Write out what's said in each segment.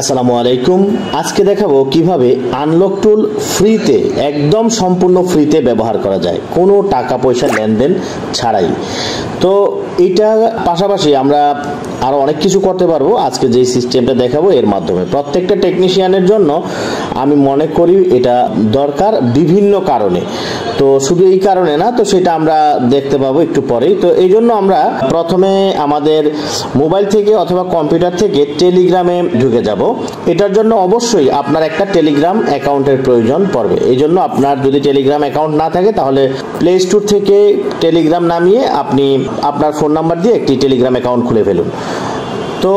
আসসালামু আলাইকুম। আজকে দেখাবো কিভাবে আনলক টুল ফ্রিতে একদম সম্পূর্ণ ফ্রিতে ব্যবহার করা যায় কোনো টাকা পয়সা লেনদেন ছাড়াই। তো এটা পাশাপাশি আমরা আরো অনেক কিছু করতে পারবো আজকে যে সিস্টেমটা দেখাবো এর মাধ্যমে। প্রত্যেকটা টেকনিশিয়ানের জন্য আমি মনে করি এটা দরকার বিভিন্ন কারণে, তো শুধু এই কারণে না, তো সেটা আমরা দেখতে পাবো একটু পরেই। তো এই জন্য আমরা প্রথমে আমাদের মোবাইল থেকে অথবা কম্পিউটার থেকে টেলিগ্রামে ঢুকে যাব। এটার জন্য অবশ্যই আপনার একটা টেলিগ্রাম অ্যাকাউন্টের প্রয়োজন পড়বে। এই জন্য আপনার যদি টেলিগ্রাম অ্যাকাউন্ট না থাকে তাহলে প্লে স্টোর থেকে টেলিগ্রাম নামিয়ে আপনি আপনার ফোন নাম্বার দিয়ে একটি টেলিগ্রাম অ্যাকাউন্ট খুলে ফেলুন। তো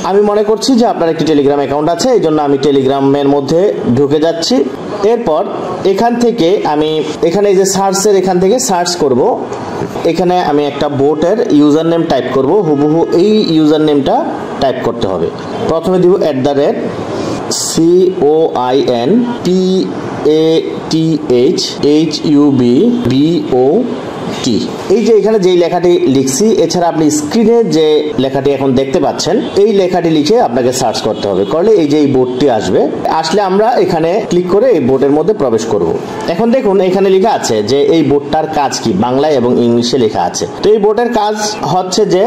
আমি মনে করছি যে আপনার একটি টেলিগ্রাম অ্যাকাউন্ট আছে, এই জন্য আমি টেলিগ্রামের মধ্যে ঢুকে যাচ্ছি। এরপর এখান থেকে আমি এখানে এই যে সার্চের এখান থেকে সার্চ করব। এখানে আমি একটা বোটের ইউজার নেম টাইপ করব, হুবহু এই ইউজার নেমটা টাইপ করতে হবে। প্রথমে দিব @COINPATHHUBBOT। এই যে এখানে যেই লেখাটি লিখছি, এছাড়া আপনি স্ক্রিনে যে লেখাটি এখন দেখতে পাচ্ছেন এই লেখাটি লিখে আপনাকে সার্চ করতে হবে। করলে এই যে এই বোর্ডটি আসবে, আসলে আমরা এখানে ক্লিক করে এই বোর্ডের মধ্যে প্রবেশ করব। এখন দেখুন এখানে লেখা আছে যে এই বোর্ডটার কাজ কি, বাংলায় এবং ইংলিশে লেখা আছে। তো এই বোর্ডের কাজ হচ্ছে যে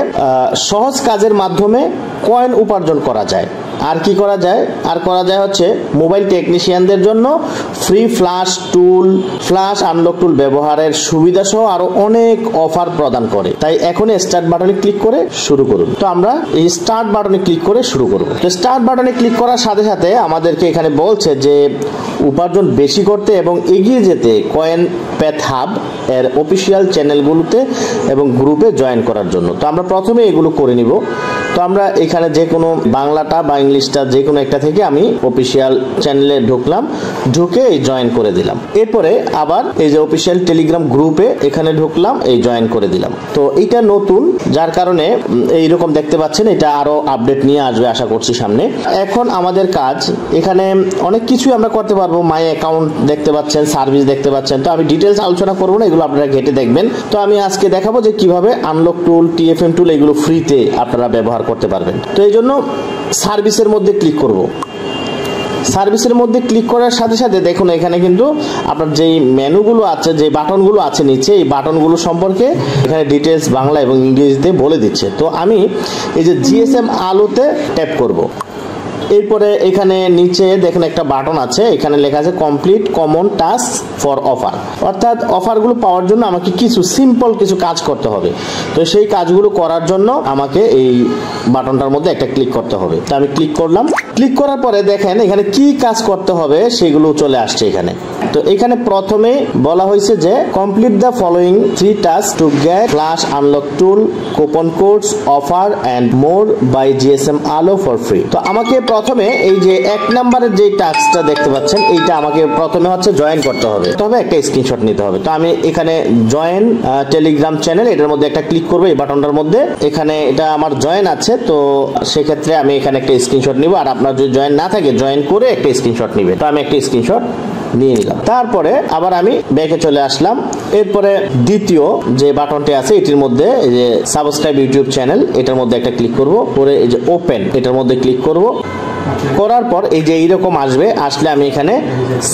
সহজ কাজের মাধ্যমে কয়েন উপার্জন করা যায়। আর কি করা যায়? আর করা যায় হচ্ছে মোবাইল টেকনিশিয়ানদের জন্য ফ্রি ফ্ল্যাশ টুল, ফ্ল্যাশ আনলক টুল ব্যবহারের সুবিধা সহ আরো অনেক অফার প্রদান করে। তাই এখনই স্টার্ট বাটনে ক্লিক করে শুরু করুন। তো আমরা এই স্টার্ট বাটনে ক্লিক করে শুরু করব। তো স্টার্ট বাটনে ক্লিক করার সাথে সাথে আমাদেরকে এখানে বলছে যে উপার্জন বেশি করতে এবং এগিয়ে যেতে কয়েন প্যাথ হাব এর অফিসিয়াল চ্যানেলগুলোতে এবং গ্রুপে জয়েন করার জন্য। তো আমরা প্রথমে এগুলো করে নিব। তো আমরা এখানে যে কোনো বাংলাটা বা ইংলিশটা যে কোনো একটা থেকে আমি অফিসিয়াল চ্যানেলে ঢুকলাম, ঢুকে এই জয়েন করে দিলাম। এরপরে আবার এই যে অফিসিয়াল টেলিগ্রাম গ্রুপে এখানে ঢুকলাম, এই জয়েন করে দিলাম। তো এটা নতুন, যার কারণে এইরকম দেখতে পাচ্ছেন। এটা আরো আপডেট নিয়ে আসবে আশা করছি সামনে। এখন আমাদের কাজ এখানে অনেক কিছুই আমরা করতে পারবো। মাই অ্যাকাউন্ট দেখতে পাচ্ছেন, সার্ভিস দেখতে পাচ্ছেন। তো আমি ডিটেলস আলোচনা করবো না, এগুলো আপনারা ঘেটে দেখবেন। তো আমি আজকে দেখাবো যে কিভাবে আনলক টুল, টিএফএম টুল এগুলো ফ্রিতে আপনারা ব্যবহার করতে পারবেন। তো এই জন্য সার্ভিসের মধ্যে ক্লিক করব। সার্ভিসের মধ্যে ক্লিক করার সাথে সাথে দেখুন এখানে কিন্তু আপনার যেই মেনুগুলো আছে, যে বাটনগুলো আছে নিচে, এই বাটনগুলো সম্পর্কে এখানে ডিটেলস বাংলা এবং ইংরেজিতে বলে দিচ্ছে। তো আমি এই যে জিএসএম আলোতে ট্যাপ করব। এরপরে এখানে নিচে দেখুন একটা বাটন আছে, এখানে লেখা আছে complete common task for offer. অর্থাৎ অফারগুলো পাওয়ার জন্য আমাকে কিছু সিম্পল কিছু কাজ করতে হবে। তো সেই কাজগুলো করার জন্য আমাকে এই বাটনটার মধ্যে একটা ক্লিক করতে হবে। তো আমি ক্লিক করলাম। ক্লিক করার পরে দেখেন এখানে কি কাজ করতে হবে সেগুলো চলে আসছে এখানে। তো এখানে প্রথমে বলা হয়েছে যে complete the following 3 task to get flash unlock tool, coupon codes, offer and more by GSM alo for free. তো আমাকে প্রথমে এই যে 1 নম্বরের যে টাস্কটা দেখতে পাচ্ছেন, এইটা আমাকে প্রথমে হচ্ছে জয়েন করতে হবে, তবে একটা স্ক্রিনশট নিতে হবে। তো আমি এখানে জয়েন টেলিগ্রাম চ্যানেল, এটার মধ্যে একটা ক্লিক করবো এই বাটনটার মধ্যে। এখানে এটা আমার জয়েন আছে, তো সেক্ষেত্রে আমি এখানে একটা স্ক্রিনশট নিব। আর আপনার যদি জয়েন না থাকে জয়েন করে একটা স্ক্রিনশট নিবে। তো আমি একটা স্ক্রিনশট নিয়ে নিলাম। তারপরে আবার আমি ব্যাকে চলে আসলাম। এরপরে দ্বিতীয় যে বাটনটি আছে এটির মধ্যে এই যে সাবস্ক্রাইব ইউটিউব চ্যানেল, এটার মধ্যে একটা ক্লিক করব। পরে এই যে ওপেন, এটার মধ্যে ক্লিক করব। করার পর এই যে এইরকম আসবে, আসলে আমি এখানে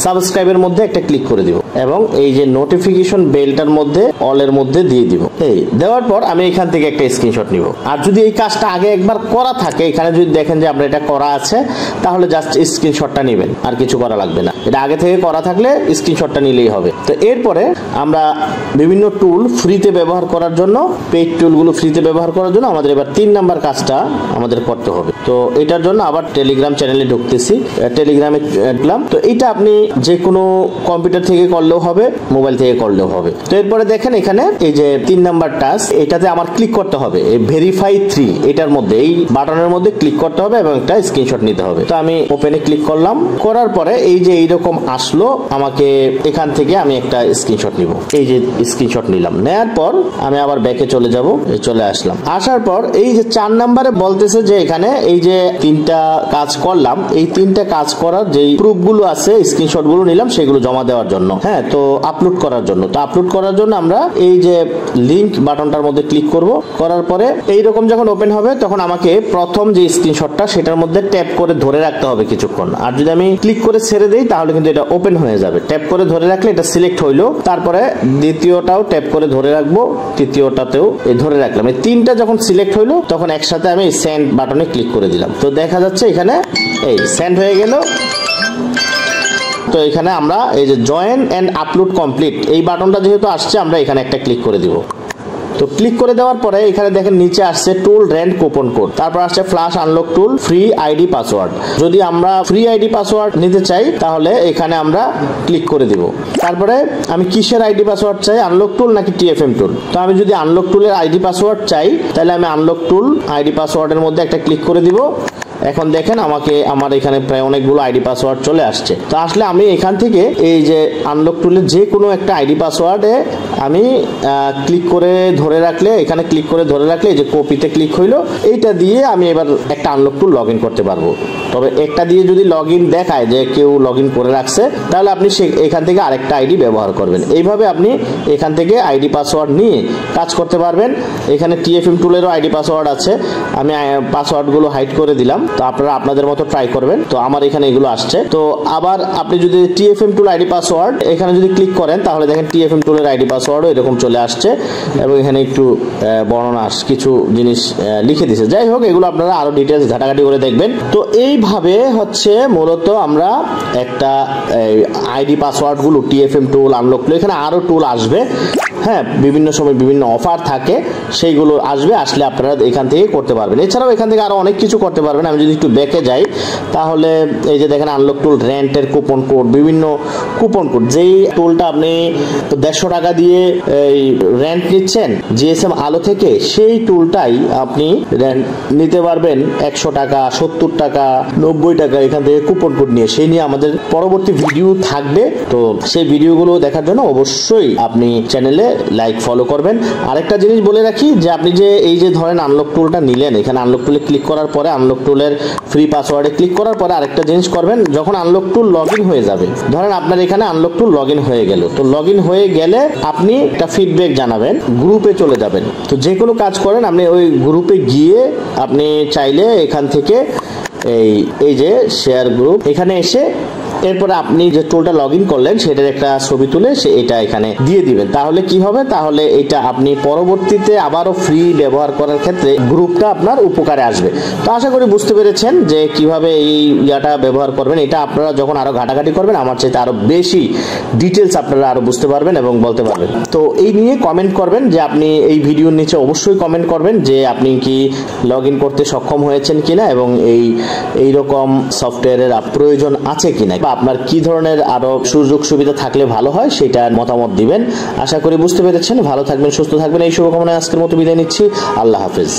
সাবস্ক্রাইবের মধ্যে একটা ক্লিক করে দিব এবং এই যে নোটিফিকেশন বেলটার মধ্যে অলের মধ্যে দিয়ে দিব। এই দেওয়ার পর আমি এখান থেকে একটা স্ক্রিনশট নিব। আর যদি এই কাজটা আগে একবার করা থাকে, এখানে যদি দেখেন যে আপনার এটা করা আছে, তাহলে জাস্ট স্ক্রিনশটটা নেবেন, আর কিছু করা লাগবে না। এটা আগে থেকে করা থাকলে স্ক্রিনশটটা নিলেই হবে। তো এরপরে আমরা বিভিন্ন টুল ফ্রিতে ব্যবহার করার জন্য, পেইড টুলগুলো ফ্রিতে ব্যবহার করার জন্য আমাদের এবার 3 নাম্বার কাজটা আমাদের করতে হবে। তো এটার জন্য আবার টেলিগ্রাম চ্যানেলে ঢুকতেছি, টেলিগ্রামে ঢুকলাম। তো এটা আপনি যে কোনো কম্পিউটার থেকে করলেও হবে, মোবাইল থেকে করলেও হবে। তো এরপরে দেখেন এখানে এই যে 3 নাম্বার টাস্ক, এটাতে আমার ক্লিক করতে হবে। এই ভেরিফাই 3 এটার মধ্যে, এই বাটনের মধ্যে ক্লিক করতে হবে এবং একটা স্ক্রিনশট নিতে হবে। তো আমি ওপেনে ক্লিক করলাম। করার পরে এই যে এইরকম আসলো, আমাকে এখান থেকে আমি একটা স্ক্রিনশট নিব। এই যে স্ক্রিনশট নিলাম। নেওয়ার পর আমি আবার ব্যাকে চলে যাব। চলে আসলাম। আসার পর এই যে 4 নাম্বারে বলতেছে যে এখানে এই যে 3টা কাজ করলাম, এই 3টা কাজ করার যেই প্রুফগুলো আছে, স্ক্রিনশটগুলো নিলাম সেগুলো জমা দেওয়ার জন্য, হ্যাঁ, তো আপলোড করার জন্য। তো আপলোড করার জন্য আমরা এই যে লিংক বাটনটার মধ্যে ক্লিক করব, করার পরে এইরকম যখন ওপেন হবে তখন আমাকে প্রথম যে স্ক্রিনশটটা সেটার মধ্যে ট্যাপ করে ধরে রাখতে হবে কিছুক্ষণ। আর যদি আমি ক্লিক করে ছেড়ে দেই তাহলে কিন্তু এটা ওপেন হয়ে যাবে। ট্যাপ করে ধরে রাখলে এটা সিলেক্ট হইলো, তারপরে দ্বিতীয়টাও ট্যাপ করে ধরে রাখবো, তৃতীয়টাতেও ধরে রাখলাম। এই 3টা যখন সিলেক্ট হইলো তখন একসাথে আমি সেন্ড বাটনে ক্লিক করে দিলাম। তো দেখা যাচ্ছে এখানে এই সেন্ড হয়ে গেল। তো এখানে আমরা এই যে জয়েন এন্ড আপলোড কমপ্লিট এই বাটনটা যেহেতু আসছে, আমরা এখানে একটা ক্লিক করে দিব। তো ক্লিক করে দেওয়ার পরে এখানে দেখেন নিচে আসছে টুল রেন্ট কুপন কোড, তারপর আসছে ফ্ল্যাশ আনলক টুল ফ্রি আইডি পাসওয়ার্ড। যদি আমরা ফ্রি আইডি পাসওয়ার্ড নিতে চাই তাহলে এখানে আমরা ক্লিক করে দিব। তারপরে আমি কিসের আইডি পাসওয়ার্ড চাই, আনলক টুল নাকি টিএফএম টুল। তো আমি যদি আনলক টুলের আইডি পাসওয়ার্ড চাই তাহলে আমি আনলক টুল আইডি পাসওয়ার্ডের মধ্যে একটা ক্লিক করে দিব। এখন দেখেন আমাকে আমার এখানে প্রায় অনেকগুলো আইডি পাসওয়ার্ড চলে আসছে। তো আসলে আমি এখান থেকে এই যে আনলক টুলের যে কোনো একটা আইডি পাসওয়ার্ডে আমি ক্লিক করে ধরে রাখলে, এখানে ক্লিক করে ধরে রাখলে এই যে কপিতে ক্লিক হইলো, এইটা দিয়ে আমি এবার একটা আনলক টুল লগ ইন করতে পারবো। তবে একটা দিয়ে যদি লগ ইন দেখায় যে কেউ লগ ইন করে রাখছে তাহলে আপনি এখান থেকে আরেকটা আইডি ব্যবহার করবেন। এইভাবে আপনি এখান থেকে আইডি পাসওয়ার্ড নিয়ে কাজ করতে পারবেন। এখানে টিএফএম টুলেরও আইডি পাসওয়ার্ড আছে, আমি পাসওয়ার্ডগুলো হাইড করে দিলাম। তো আপনারা আপনাদের মতো ট্রাই করবেন। তো আমার এখানে এগুলো আসছে। তো আবার আপনি যদি টিএফএম টুল আইডি পাসওয়ার্ড এখানে যদি ক্লিক করেন তাহলে দেখেন টিএফএম টুলের আইডি পাসওয়ার্ডও এরকম চলে আসছে এবং এখানে একটু বর্ণনা কিছু জিনিস লিখে দিয়েছে। যাই হোক, এগুলো আপনারা আরো ডিটেলস ঘাটাঘাটি করে দেখবেন। তো এইভাবে হচ্ছে মূলত আমরা একটা আইডি পাসওয়ার্ড গুলো টিএফএম টুল আনলক টুল, এখানে আরো টুল আসবে, হ্যাঁ, বিভিন্ন সময় বিভিন্ন অফার থাকে, সেইগুলো আসবে, আসলে আপনারা এখান থেকে করতে পারবেন। এছাড়াও এখান থেকে আরো অনেক কিছু করতে পারবেন। আমি যদি একটু ব্যাকে যাই তাহলে এই যে দেখেন আনলক টুল রেন্টের কুপন কোড, বিভিন্ন কুপন কোড, যেই টুলটা আপনি 150 টাকা দিয়ে এই রেন্ট নিচ্ছেন জিএসএম আলো থেকে, সেই টুলটাই আপনি রেন্ট নিতে পারবেন 100 টাকা, 70 টাকা, 90 টাকা এখান থেকে কুপন কোড নিয়ে। সেই নিয়ে আমাদের পরবর্তী ভিডিও থাকবে। তো সেই ভিডিওগুলো দেখার জন্য অবশ্যই আপনি চ্যানেলে লাইক ফলো করবেন। আরেকটা জিনিস বলে রাখি যে আপনি যে এই যে ধরেন আনলক টুলটা নিলেন, এখানে আনলক টুলে ক্লিক করার পরে আনলক টুলের ফ্রি পাসওয়ার্ডে ক্লিক করার পরে আরেকটা জিনিস করবেন, যখন আনলক টুল লগ ইন হয়ে যাবে, ধরেন আপনার এখানে আনলক টুল লগ ইন হয়ে গেল, তো লগ ইন হয়ে গেলে আপনি একটা ফিডব্যাক জানাবেন, গ্রুপে চলে যাবেন। তো যে কোনো কাজ করেন আপনি ওই গ্রুপে গিয়ে আপনি চাইলে এখান থেকে এই যে শেয়ার গ্রুপ এখানে এসে এরপরে আপনি যে টুলটা লগ ইন করলেন সেটার একটা ছবি তুলে এটা এখানে দিয়ে দিবেন। তাহলে কি হবে, তাহলে এটা আপনি পরবর্তীতে আবারও ফ্রি ব্যবহার করার ক্ষেত্রে গ্রুপটা আপনার উপকারে আসবে। তো আশা করি বুঝতে পেরেছেন যে কিভাবে এই ইয়াটা ব্যবহার করবেন। এটা আপনারা যখন আরো ঘাটাঘাটি করবেন আমার চাইতে আরো বেশি ডিটেলস আপনারা আরো বুঝতে পারবেন এবং বলতে পারবেন। তো এই নিয়ে কমেন্ট করবেন, যে আপনি এই ভিডিওর নিচে অবশ্যই কমেন্ট করবেন যে আপনি কি লগ ইন করতে সক্ষম হয়েছেন কিনা এবং এই রকম সফটওয়্যারের প্রয়োজন আছে কিনা, আপনার কি ধরনের আরো সুযোগ সুবিধা থাকলে ভালো হয় সেটা মতামত দিবেন। আশা করি বুঝতে পেরেছেন। ভালো থাকবেন, সুস্থ থাকবেন, এই শুভকামনায় আজকের মতো বিদায় নিচ্ছি। আল্লাহ হাফেজ।